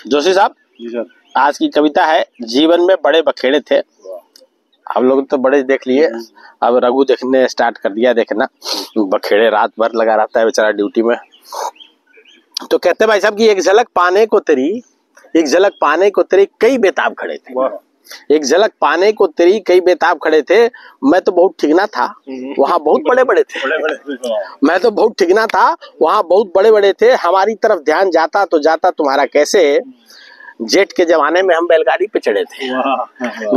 जोशी साहब जी सर। आज की कविता है, जीवन में बड़े बखेड़े थे। हम लोग तो बड़े देख लिए, अब रघु देखने स्टार्ट कर दिया देखना। बखेड़े रात भर लगा रहता है बेचारा ड्यूटी में। तो कहते हैं भाई साहब कि एक झलक पाने को तेरी कई बेताब खड़े थे। एक झलक पाने को तेरी कई बेताब खड़े थे। मैं तो बहुत ठिगना था, वहाँ बहुत बड़े बड़े थे। मैं तो बहुत ठिगना था, वहाँ बहुत बड़े बड़े थे। हमारी तरफ ध्यान जाता तो जाता तुम्हारा कैसे। जेट के जमाने में हम बैलगाड़ी पे चढ़े थे।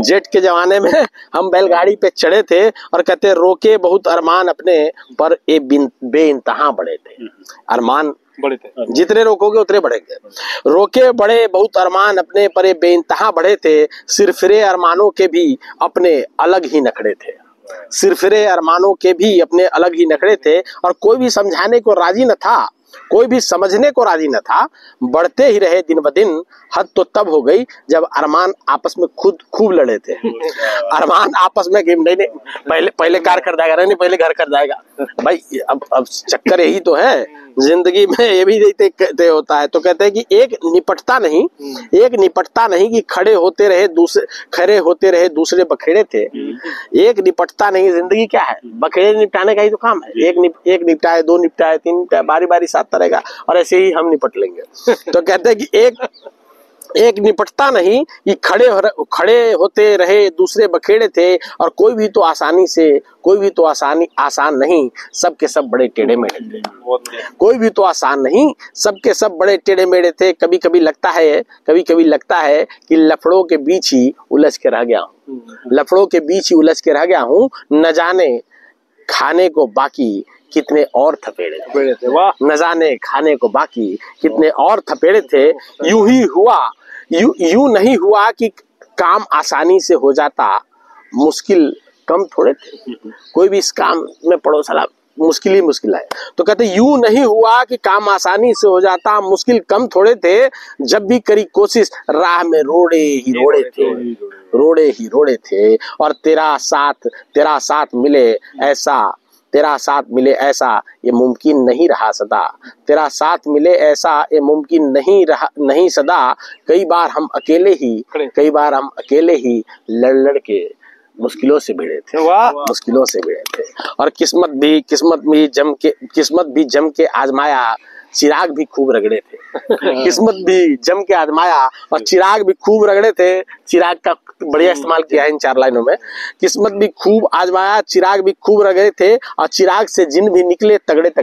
जेट के जमाने में हम बैलगाड़ी पे चढ़े थे और कहते रोके बहुत अरमान अपने पर ए बेइंतहा बड़े थे। अरमान बड़े थे, जितने रोकोगे उतने बढ़ेंगे। रोके बड़े बहुत अरमान अपने पर ए बेइंतहा बड़े थे। सिरफिरे अरमानों के भी अपने अलग ही नखड़े थे। सिरफिरे अरमानों के भी अपने अलग ही नखड़े थे। और कोई भी समझाने को राजी न था, कोई भी समझने को राजी न था। बढ़ते ही रहे दिन ब दिन। हद तो तब हो गई जब अरमान आपस में खूब लड़े थे। अरमान आपस में नहीं पहले कार कर जाएगा, नहीं पहले घर कर जाएगा भाई। अब चक्कर यही तो है जिंदगी में, ये भी देते होता है। तो कहते हैं कि एक निपटता नहीं कि खड़े होते रहे दूसरे बखेड़े थे। एक निपटता नहीं, जिंदगी क्या है, बखेड़े निपटाने का ही तो काम है। एक निपटाए, दो निपटाए, तीन निपटाए, बारी बारी साथ रहेगा और ऐसे ही हम निपट लेंगे। तो कहते हैं कि एक निपटता नहीं कि खड़े होते रहे दूसरे बखेड़े थे। और कोई भी तो आसान नहीं, सबके सब बड़े टेढ़े मेढ़े थे। कोई भी तो आसान नहीं, सबके सब बड़े टेढ़े मेढ़े थे। कभी कभी लगता है कि लफड़ों के बीच ही उलझ के रह गया हूँ। न जाने खाने को बाकी कितने और थपेड़े थे। न जाने खाने को बाकी कितने और थपेड़े थे। यूं नहीं हुआ कि काम आसानी से हो जाता, मुश्किल कम थोड़े थे। कोई भी इस काम में पड़ो साला मुश्किल ही मुश्किल है। तो कहते यूं नहीं हुआ कि काम आसानी से हो जाता, मुश्किल कम थोड़े थे। जब भी करी कोशिश राह में रोड़े ही रोड़े थे। और तेरा साथ मिले ऐसा ये मुमकिन नहीं रहा सदा। तेरा साथ मिले ऐसा ये मुमकिन नहीं सदा। कई बार हम अकेले ही लड़ के मुश्किलों से भिड़े थे। और किस्मत भी जम के आजमाया, चिराग भी खूब रगड़े थे। किस्मत भी जम के आजमाया और चिराग भी खूब रगड़े थे। चिराग का बढ़िया इस्तेमाल किया है इन 4 लाइनों में। किस्मत भी खूब आजमाया, चिराग भी खूब रगड़े थे। और चिराग से जिन भी निकले तगड़े थे।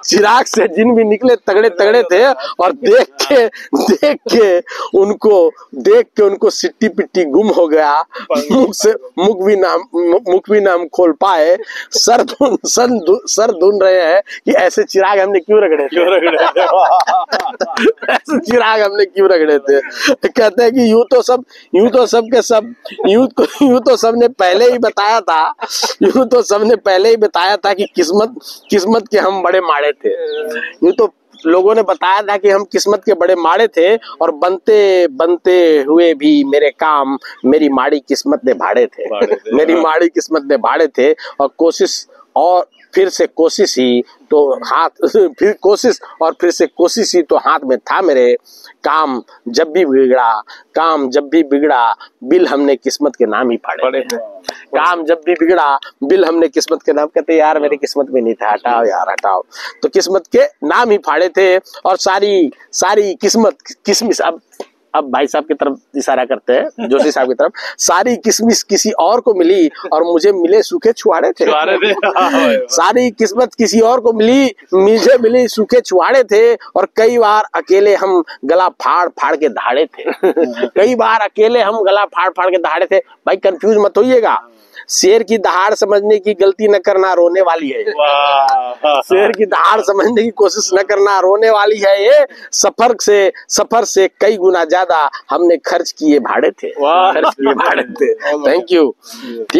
चिराग से जिन भी निकले तगड़े थे। और देख के उनको सिट्टी पिट्टी गुम हो गया। मुख भी ना हम खोल पाए। सर ढूंढ रहे हैं कि ऐसे चिराग हमने क्यों रगड़े ऐसे चिराग हमने क्यों रगड़े थे। कहते हैं कि यूं तो सबने पहले ही बताया था कि किस्मत के हम बड़े माड़े थे। यूं तो लोगों ने बताया था कि हम किस्मत के बड़े माड़े थे। और बनते हुए भी मेरे काम मेरी माड़ी किस्मत ने भाड़े थे। मेरी माड़ी किस्मत ने भाड़े थे। और फिर से कोशिश ही तो हाथ में था मेरे। काम जब भी बिगड़ा बिल हमने किस्मत के नाम ही फाड़े। काम जब भी बिगड़ा बिल हमने किस्मत के नाम, कहते यार मेरी किस्मत में नहीं था, हटाओ। तो किस्मत के नाम ही फाड़े थे। और सारी किस्मत अब भाई साहब की तरफ इशारा करते हैं, जोशी साहब की तरफ। सारी किस्मत किसी और को मिली और मुझे मिले सूखे छुआड़े थे। सारी किस्मत किसी और को मिली, मुझे मिली सूखे छुआड़े थे। और कई बार अकेले हम गला फाड़ के दहाड़े थे। भाई कंफ्यूज मत होइएगा, शेर की दहाड़ समझने की गलती न करना, रोने वाली है। शेर की दहाड़ समझने की कोशिश न करना, रोने वाली है ये। सफर से कई गुना ज्यादा हमने खर्च किए भाड़े थे। Thank you.